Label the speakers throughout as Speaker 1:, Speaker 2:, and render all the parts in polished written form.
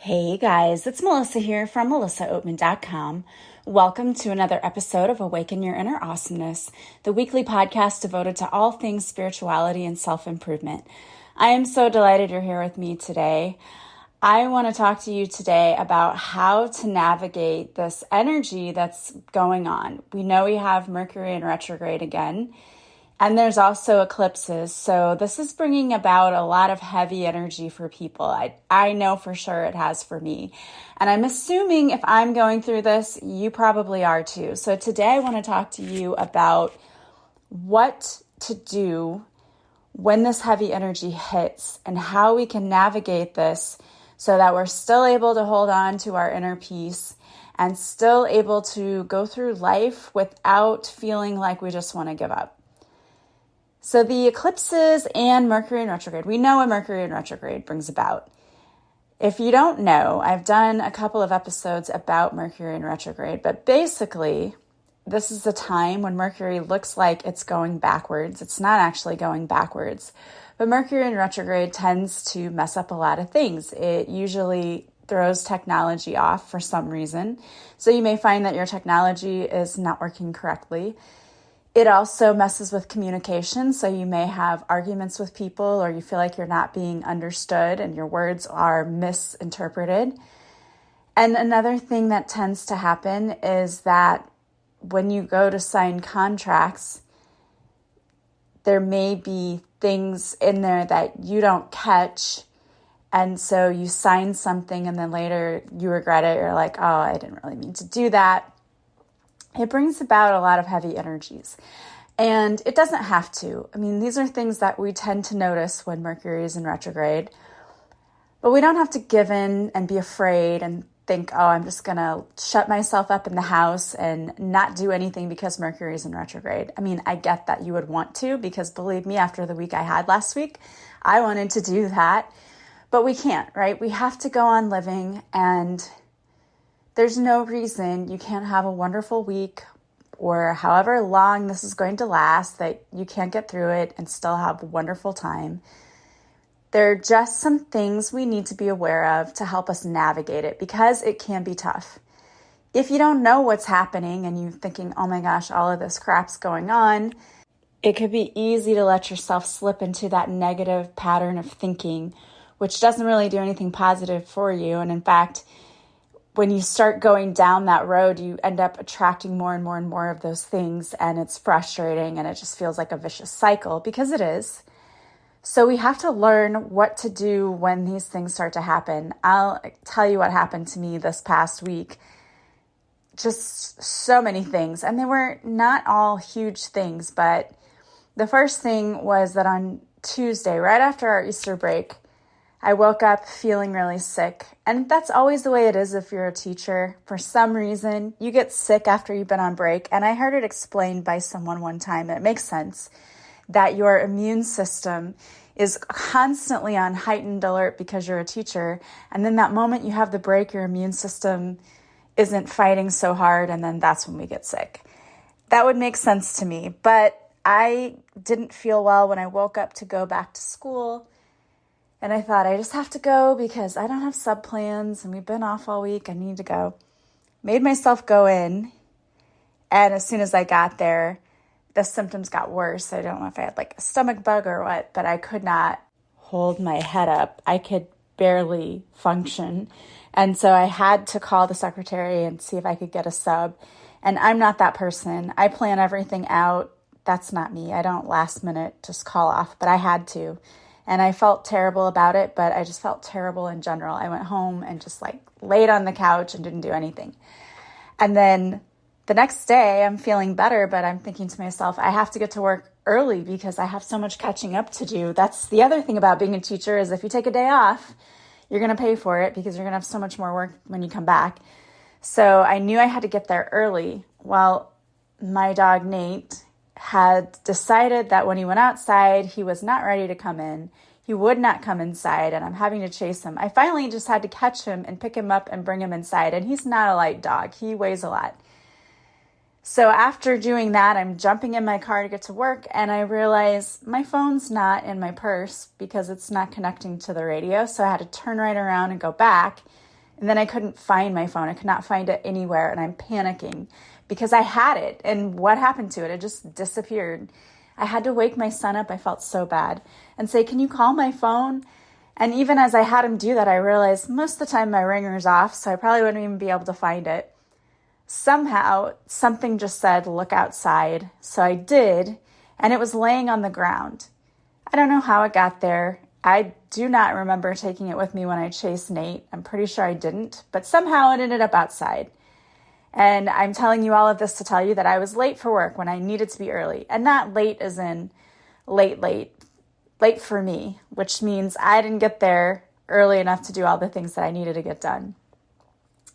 Speaker 1: Hey guys, it's Melissa here from melissaoatman.com. Welcome to another episode of Awaken Your Inner Awesomeness, the weekly podcast devoted to all things spirituality and self-improvement. I am so delighted you're here with me today. I want to talk to you today about how to navigate this energy that's going on. We know we have Mercury in retrograde again. And there's also eclipses. So this is bringing about a lot of heavy energy for people. I know for sure it has for me. And I'm assuming if I'm going through this, you probably are too. So today I want to talk to you about what to do when this heavy energy hits and how we can navigate this so that we're still able to hold on to our inner peace and still able to go through life without feeling like we just want to give up. So the eclipses and Mercury in retrograde, we know what Mercury in retrograde brings about. If you don't know, I've done a couple of episodes about Mercury in retrograde, but basically this is the time when Mercury looks like it's going backwards. It's not actually going backwards, but Mercury in retrograde tends to mess up a lot of things. It usually throws technology off for some reason. So you may find that your technology is not working correctly. It also messes with communication, so you may have arguments with people or you feel like you're not being understood and your words are misinterpreted. And another thing that tends to happen is that when you go to sign contracts, there may be things in there that you don't catch, and so you sign something and then later you regret it. You're like, oh, I didn't really mean to do that. It brings about a lot of heavy energies, and it doesn't have to. I mean, these are things that we tend to notice when Mercury is in retrograde, but we don't have to give in and be afraid and think, oh, I'm just going to shut myself up in the house and not do anything because Mercury is in retrograde. I mean, I get that you would want to, because believe me, after the week I had last week, I wanted to do that, but we can't, right? We have to go on living, and there's no reason you can't have a wonderful week or however long this is going to last, that you can't get through it and still have a wonderful time. There are just some things we need to be aware of to help us navigate it, because it can be tough. If you don't know what's happening and you're thinking, oh my gosh, all of this crap's going on, it could be easy to let yourself slip into that negative pattern of thinking, which doesn't really do anything positive for you. And in fact, when you start going down that road, you end up attracting more and more and more of those things, and it's frustrating and it just feels like a vicious cycle, because it is. So we have to learn what to do when these things start to happen. I'll tell you what happened to me this past week. Just so many things, and they were not all huge things, but the first thing was that on Tuesday, right after our Easter break, I woke up feeling really sick, and that's always the way it is if you're a teacher. For some reason, you get sick after you've been on break, and I heard it explained by someone one time, and it makes sense, that your immune system is constantly on heightened alert because you're a teacher, and then that moment you have the break, your immune system isn't fighting so hard, and then that's when we get sick. That would make sense to me, but I didn't feel well when I woke up to go back to school. And I thought, I just have to go because I don't have sub plans and we've been off all week. I need to go. Made myself go in. And as soon as I got there, the symptoms got worse. I don't know if I had like a stomach bug or what, but I could not hold my head up. I could barely function. And so I had to call the secretary and see if I could get a sub. And I'm not that person. I plan everything out. That's not me. I don't last minute just call off, but I had to. And I felt terrible about it, but I just felt terrible in general. I went home and just like laid on the couch and didn't do anything. And then the next day I'm feeling better, but I'm thinking to myself, I have to get to work early because I have so much catching up to do. That's the other thing about being a teacher, is if you take a day off, you're going to pay for it because you're going to have so much more work when you come back. So I knew I had to get there early. Well, my dog Nate had decided that when he went outside, he was not ready to come in. He would not come inside, and I'm having to chase him. I finally just had to catch him and pick him up and bring him inside, and he's not a light dog. He weighs a lot. So after doing that, I'm jumping in my car to get to work, and I realize my phone's not in my purse because it's not connecting to the radio, so I had to turn right around and go back. And then I couldn't find my phone. I could not find it anywhere. And I'm panicking because I had it. And what happened to it? It just disappeared. I had to wake my son up. I felt so bad and say, can you call my phone? And even as I had him do that, I realized most of the time my ringer's off, so I probably wouldn't even be able to find it. Somehow, something just said, look outside. So I did, and it was laying on the ground. I don't know how it got there. I do not remember taking it with me when I chased Nate. I'm pretty sure I didn't, but somehow it ended up outside. And I'm telling you all of this to tell you that I was late for work when I needed to be early. And not late as in late for me, which means I didn't get there early enough to do all the things that I needed to get done.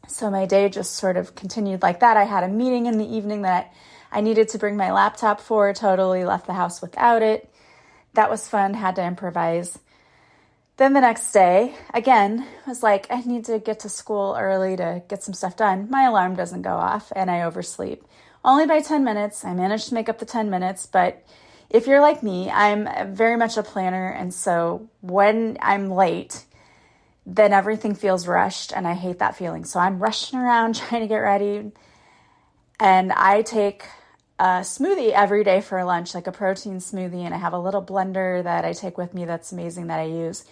Speaker 1: So my day just sort of continued like that. I had a meeting in the evening that I needed to bring my laptop for, totally left the house without it. That was fun, had to improvise. Then the next day, again, was like, I need to get to school early to get some stuff done. My alarm doesn't go off and I oversleep. Only by 10 minutes. I managed to make up the 10 minutes, but if you're like me, I'm very much a planner. And so when I'm late, then everything feels rushed and I hate that feeling. So I'm rushing around trying to get ready. And I take a smoothie every day for lunch, like a protein smoothie. And I have a little blender that I take with me that's amazing that I use.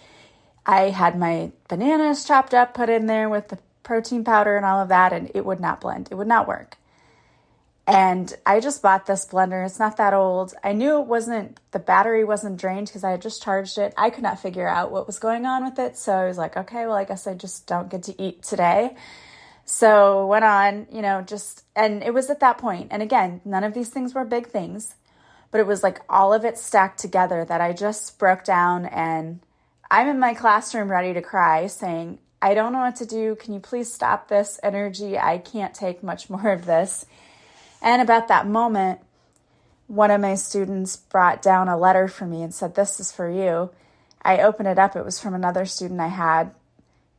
Speaker 1: I had my bananas chopped up, put in there with the protein powder and all of that, and it would not blend. It would not work. And I just bought this blender. It's not that old. I knew the battery wasn't drained because I had just charged it. I could not figure out what was going on with it. So I was like, okay, well, I guess I just don't get to eat today. So went on, and it was at that point. And again, none of these things were big things, but it was like all of it stacked together that I just broke down, and I'm in my classroom ready to cry saying, I don't know what to do. Can you please stop this energy? I can't take much more of this. And about that moment, one of my students brought down a letter for me and said, this is for you. I opened it up. It was from another student I had.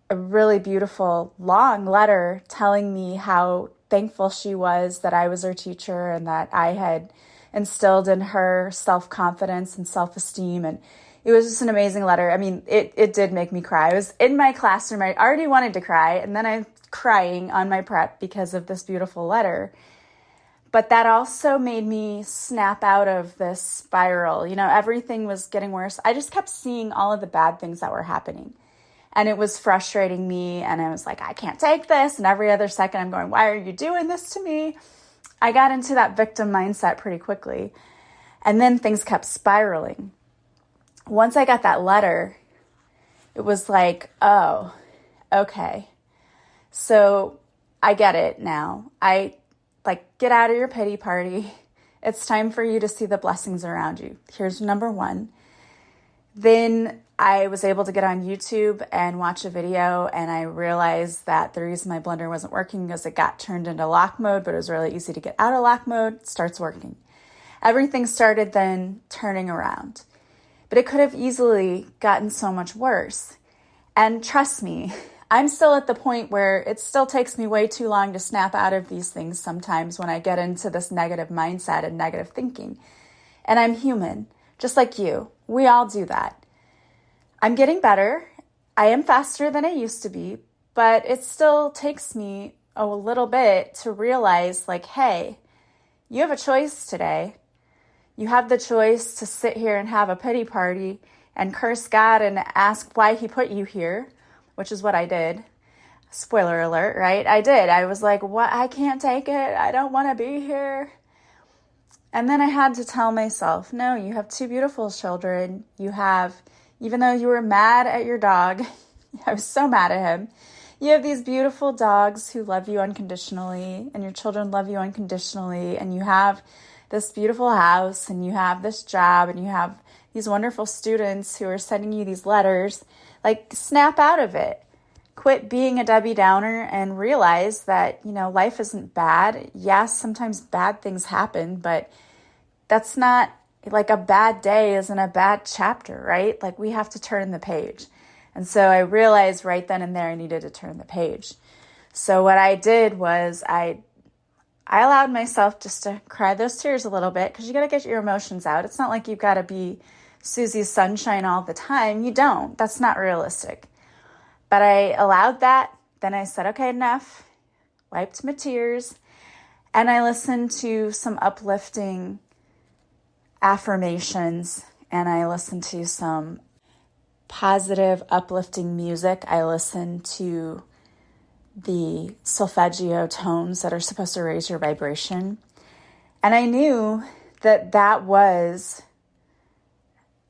Speaker 1: A really beautiful, long letter telling me how thankful she was that I was her teacher and that I had instilled in her self-confidence and self-esteem. And it was just an amazing letter. I mean, it did make me cry. I was in my classroom. I already wanted to cry, and then I'm crying on my prep because of this beautiful letter. But that also made me snap out of this spiral. Everything was getting worse. I just kept seeing all of the bad things that were happening. And it was frustrating me. And I was like, I can't take this. And every other second I'm going, why are you doing this to me? I got into that victim mindset pretty quickly. And then things kept spiraling. Once I got that letter, it was like, oh, okay. So I get it now. Get out of your pity party. It's time for you to see the blessings around you. Here's number one. Then I was able to get on YouTube and watch a video, and I realized that the reason my blender wasn't working is it got turned into lock mode, but it was really easy to get out of lock mode. It starts working. Everything started then turning around. But it could have easily gotten so much worse. And trust me, I'm still at the point where it still takes me way too long to snap out of these things sometimes when I get into this negative mindset and negative thinking. And I'm human, just like you. We all do that. I'm getting better. I am faster than I used to be, but it still takes me a little bit to realize, hey, you have a choice today. You have the choice to sit here and have a pity party and curse God and ask why he put you here, which is what I did. Spoiler alert, right? I did. I was like, what? I can't take it. I don't want to be here. And then I had to tell myself, no, you have two beautiful children. Even though you were mad at your dog, I was so mad at him. You have these beautiful dogs who love you unconditionally, and your children love you unconditionally, and you have this beautiful house, and you have this job, and you have these wonderful students who are sending you these letters. Snap out of it. Quit being a Debbie Downer and realize that, life isn't bad. Yes, sometimes bad things happen, but that's not a bad day isn't a bad chapter, right? We have to turn the page. And so I realized right then and there I needed to turn the page. So what I did was I allowed myself just to cry those tears a little bit, because you got to get your emotions out. It's not like you've got to be Susie's sunshine all the time. You don't. That's not realistic. But I allowed that then I said, okay, enough, wiped my tears, and I listened to some uplifting affirmations, and I listened to some positive, uplifting music. I listened to the solfeggio tones that are supposed to raise your vibration. And I knew that that was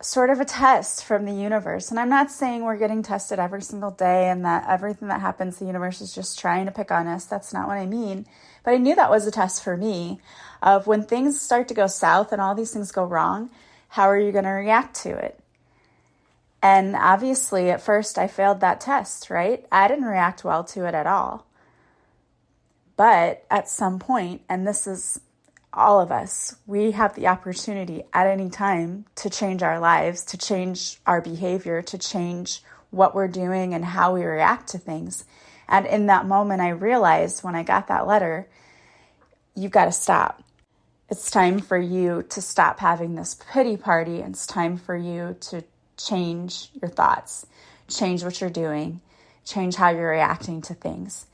Speaker 1: sort of a test from the universe. And I'm not saying we're getting tested every single day and that everything that happens, the universe is just trying to pick on us. That's not what I mean. But I knew that was a test for me of when things start to go south and all these things go wrong, how are you going to react to it? And obviously, at first, I failed that test, right? I didn't react well to it at all. But at some point, and this is all of us, we have the opportunity at any time to change our lives, to change our behavior, to change what we're doing and how we react to things. And in that moment, I realized when I got that letter, you've got to stop. It's time for you to stop having this pity party. It's time for you to change your thoughts, change what you're doing, change how you're reacting to things.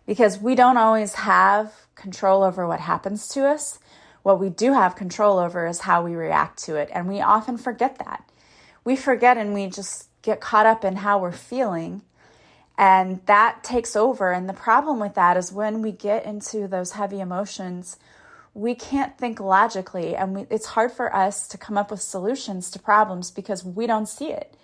Speaker 1: Because we don't always have control over what happens to us. What we do have control over is how we react to it. And we often forget that. We forget and we just get caught up in how we're feeling. And that takes over. And the problem with that is when we get into those heavy emotions, we can't think logically, and it's hard for us to come up with solutions to problems because we don't see it.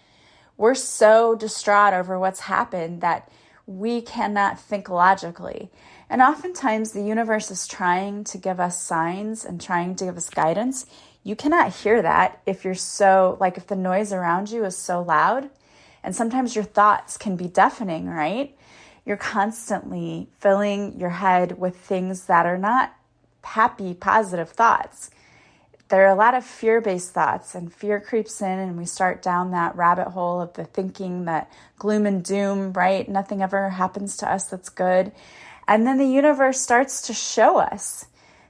Speaker 1: We're so distraught over what's happened that we cannot think logically. And oftentimes the universe is trying to give us signs and trying to give us guidance. You cannot hear that if you're if the noise around you is so loud. And sometimes your thoughts can be deafening, right? You're constantly filling your head with things that are not happy, positive thoughts. There are a lot of fear-based thoughts, and fear creeps in and we start down that rabbit hole of the thinking that gloom and doom, right? Nothing ever happens to us that's good. And then the universe starts to show us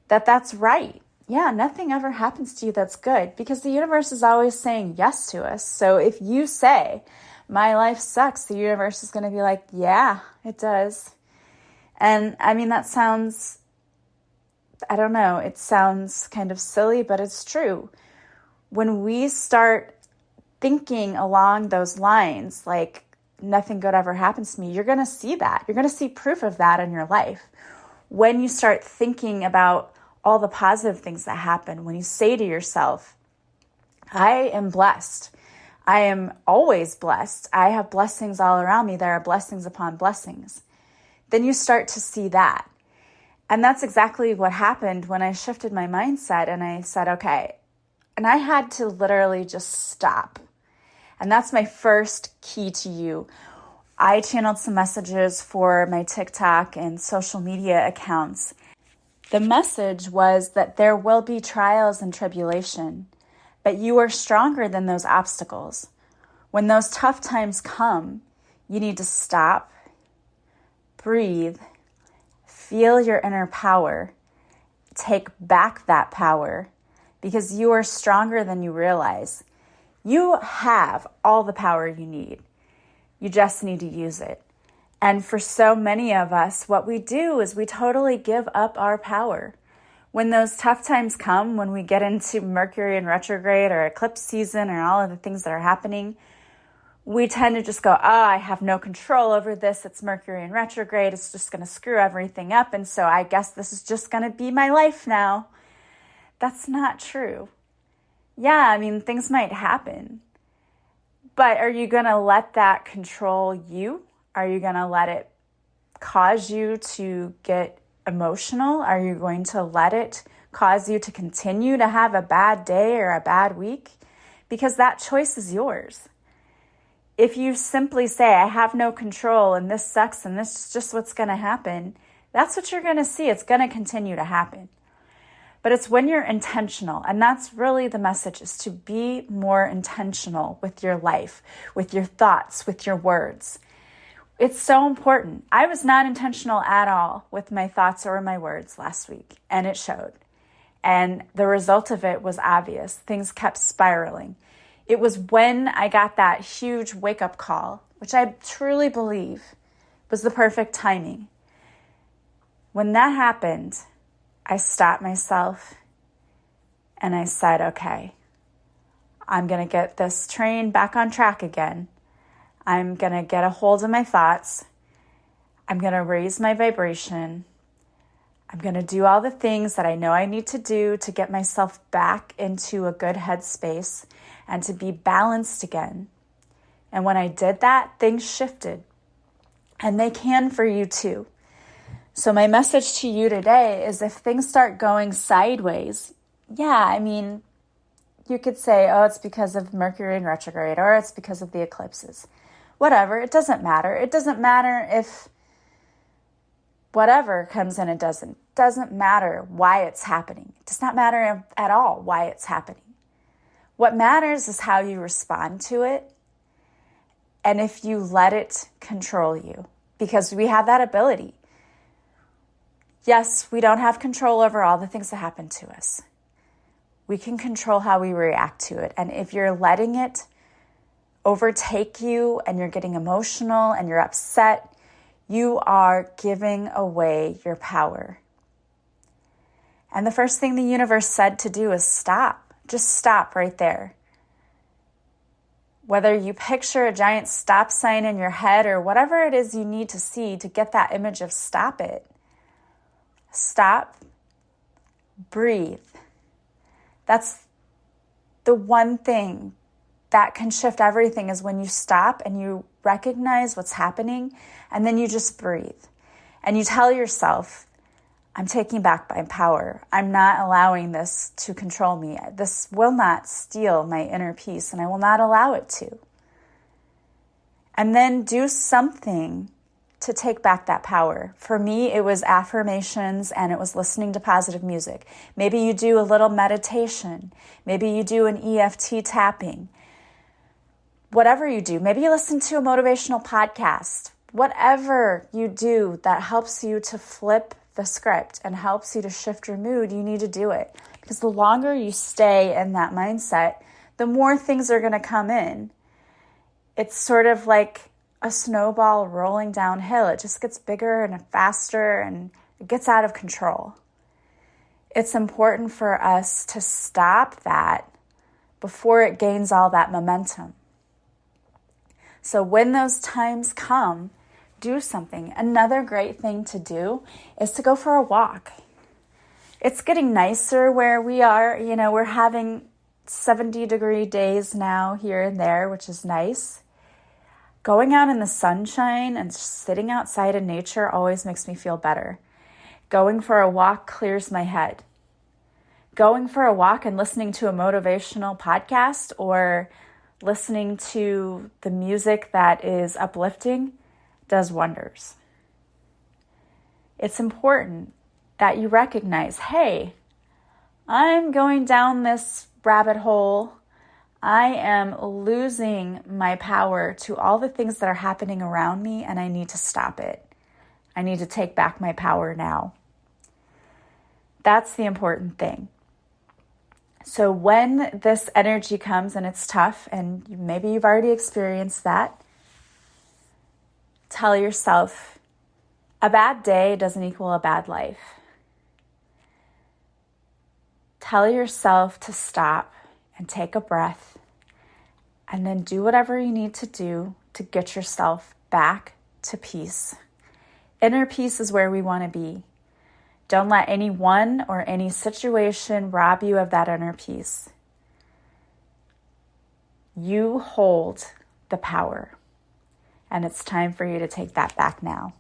Speaker 1: that that's right. Yeah, nothing ever happens to you that's good because the universe is always saying yes to us. So if you say, my life sucks, the universe is going to be like, yeah, it does. And I mean, that sounds, I don't know, it sounds kind of silly, but it's true. When we start thinking along those lines, like nothing good ever happens to me, you're going to see that. You're going to see proof of that in your life. When you start thinking about all the positive things that happen, when you say to yourself, I am blessed. I am always blessed. I have blessings all around me. There are blessings upon blessings. Then you start to see that. And that's exactly what happened when I shifted my mindset and I said, okay, and I had to literally just stop. And that's my first key to you. I channeled some messages for my TikTok and social media accounts. The message was that there will be trials and tribulation, but you are stronger than those obstacles. When those tough times come, you need to stop, breathe, feel your inner power, take back that power, because you are stronger than you realize. You have all the power you need. You just need to use it. And for so many of us, what we do is we totally give up our power. When those tough times come, when we get into Mercury and Retrograde or eclipse season or all of the things that are happening, we tend to just go, I have no control over this. It's Mercury and Retrograde. It's just going to screw everything up. And so I guess this is just going to be my life now. That's not true. Yeah, I mean, things might happen. But are you going to let that control you? Are you going to let it cause you to get emotional? Are you going to let it cause you to continue to have a bad day or a bad week? Because that choice is yours. If you simply say, I have no control and this sucks and this is just what's going to happen, that's what you're going to see. It's going to continue to happen. But it's when you're intentional, and that's really the message, is to be more intentional with your life, with your thoughts, with your words. It's so important. I was not intentional at all with my thoughts or my words last week, and it showed. And the result of it was obvious. Things kept spiraling. It was when I got that huge wake-up call, which I truly believe was the perfect timing. When that happened, I stopped myself and I said, okay, I'm going to get this train back on track again. I'm going to get a hold of my thoughts. I'm going to raise my vibration. I'm going to do all the things that I know I need to do to get myself back into a good headspace and to be balanced again. And when I did that, things shifted. And they can for you too. So my message to you today is if things start going sideways, you could say, oh, it's because of Mercury in retrograde, or it's because of the eclipses. Whatever, it doesn't matter. It doesn't matter if whatever comes in, it doesn't matter why it's happening. It does not matter at all why it's happening. What matters is how you respond to it and if you let it control you, because we have that ability. Yes, we don't have control over all the things that happen to us. We can control how we react to it. And if you're letting it overtake you and you're getting emotional and you're upset, you are giving away your power. And the first thing the universe said to do is stop. Just stop right there. Whether you picture a giant stop sign in your head or whatever it is you need to see to get that image of stop it. Stop. Breathe. That's the one thing that can shift everything, is when you stop and you recognize what's happening and then you just breathe. And you tell yourself, I'm taking back my power. I'm not allowing this to control me. This will not steal my inner peace, and I will not allow it to. And then do something to take back that power. For me, it was affirmations and it was listening to positive music. Maybe you do a little meditation. Maybe you do an EFT tapping. Whatever you do, maybe you listen to a motivational podcast. Whatever you do that helps you to flip the script and helps you to shift your mood, you need to do it. Because the longer you stay in that mindset, the more things are going to come in. It's sort of like a snowball rolling downhill. It just gets bigger and faster and it gets out of control. It's important for us to stop that before it gains all that momentum. So when those times come, do something. Another great thing to do is to go for a walk. It's getting nicer where we are. We're having 70-degree days now here and there, which is nice. Going out in the sunshine and sitting outside in nature always makes me feel better. Going for a walk clears my head. Going for a walk and listening to a motivational podcast or listening to the music that is uplifting does wonders. It's important that you recognize, hey, I'm going down this rabbit hole. I am losing my power to all the things that are happening around me, and I need to stop it. I need to take back my power now. That's the important thing. So when this energy comes and it's tough, and maybe you've already experienced that, tell yourself, a bad day doesn't equal a bad life. Tell yourself to stop and take a breath, and then do whatever you need to do to get yourself back to peace. Inner peace is where we want to be. Don't let anyone or any situation rob you of that inner peace. You hold the power, and it's time for you to take that back now.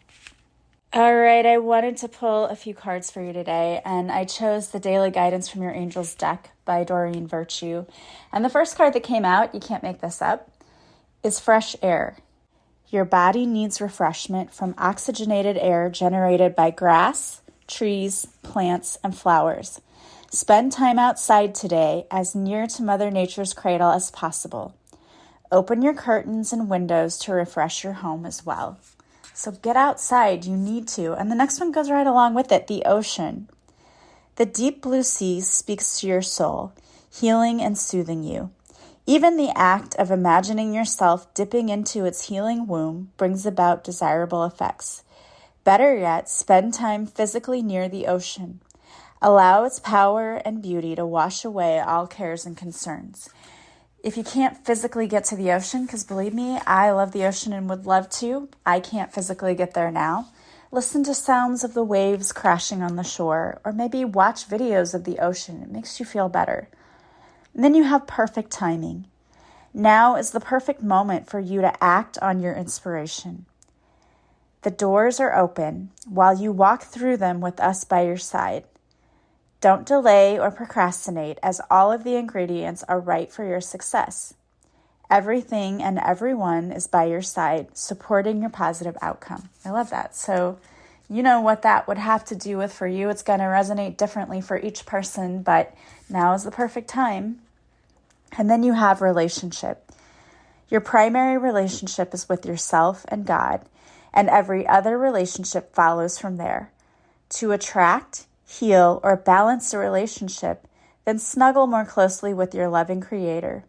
Speaker 1: All right, I wanted to pull a few cards for you today, and I chose the Daily Guidance from Your Angels deck by Doreen Virtue. And the first card that came out, you can't make this up, is fresh air. Your body needs refreshment from oxygenated air generated by grass, trees, plants, and flowers. Spend time outside today as near to Mother Nature's cradle as possible. Open your curtains and windows to refresh your home as well. So get outside, you need to. And the next one goes right along with it, the ocean. The deep blue sea speaks to your soul, healing and soothing you. Even the act of imagining yourself dipping into its healing womb brings about desirable effects. Better yet, spend time physically near the ocean. Allow its power and beauty to wash away all cares and concerns. If you can't physically get to the ocean, because believe me, I love the ocean and would love to, I can't physically get there now. Listen to sounds of the waves crashing on the shore, or maybe watch videos of the ocean. It makes you feel better. And then you have perfect timing. Now is the perfect moment for you to act on your inspiration. The doors are open while you walk through them with us by your side. Don't delay or procrastinate, as all of the ingredients are right for your success. Everything and everyone is by your side, supporting your positive outcome. I love that. So you know what that would have to do with for you. It's going to resonate differently for each person, but now is the perfect time. And then you have relationship. Your primary relationship is with yourself and God, and every other relationship follows from there. To attract, heal, or balance a relationship, then snuggle more closely with your loving Creator.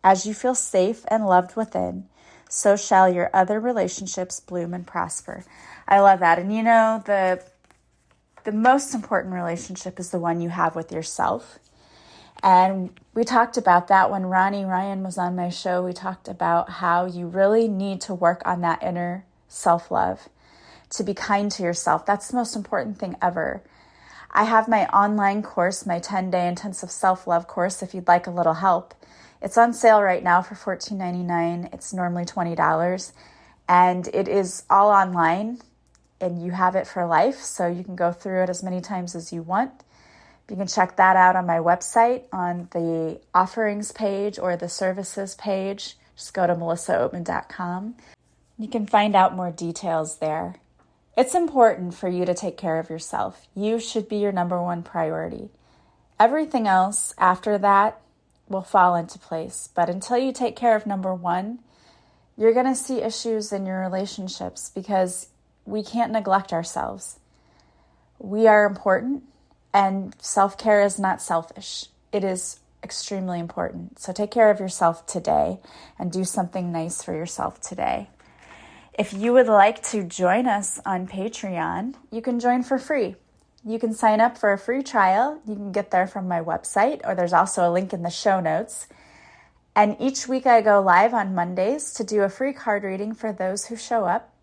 Speaker 1: As you feel safe and loved within, so shall your other relationships bloom and prosper. I love that. And you know, the most important relationship is the one you have with yourself. And we talked about that when Ronnie Ryan was on my show. We talked about how you really need to work on that inner self-love, to be kind to yourself. That's the most important thing ever. I have my online course, my 10-day intensive self-love course, if you'd like a little help. It's on sale right now for $14.99. It's normally $20. And it is all online, and you have it for life, so you can go through it as many times as you want. You can check that out on my website on the offerings page or the services page. Just go to melissaoatman.com. You can find out more details there. It's important for you to take care of yourself. You should be your number one priority. Everything else after that will fall into place. But until you take care of number one, you're going to see issues in your relationships because we can't neglect ourselves. We are important. And self-care is not selfish. It is extremely important. So take care of yourself today and do something nice for yourself today. If you would like to join us on Patreon, you can join for free. You can sign up for a free trial. You can get there from my website, or there's also a link in the show notes. And each week I go live on Mondays to do a free card reading for those who show up.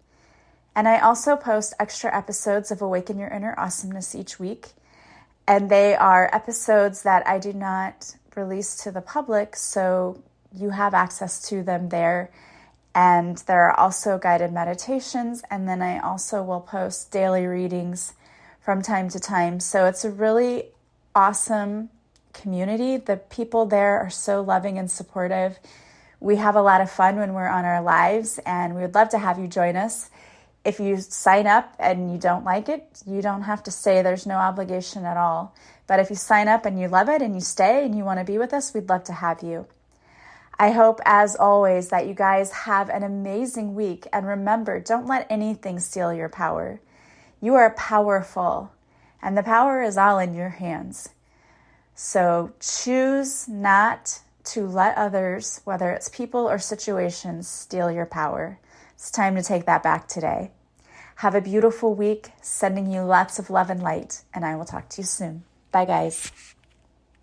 Speaker 1: And I also post extra episodes of Awaken Your Inner Awesomeness each week. And they are episodes that I do not release to the public, so you have access to them there. And there are also guided meditations, and then I also will post daily readings from time to time. So it's a really awesome community. The people there are so loving and supportive. We have a lot of fun when we're on our lives, and we would love to have you join us. If you sign up and you don't like it, you don't have to stay. There's no obligation at all. But if you sign up and you love it and you stay and you want to be with us, we'd love to have you. I hope, as always, that you guys have an amazing week. And remember, don't let anything steal your power. You are powerful, and the power is all in your hands. So choose not to let others, whether it's people or situations, steal your power. It's time to take that back today. Have a beautiful week, sending you lots of love and light, and I will talk to you soon. Bye, guys.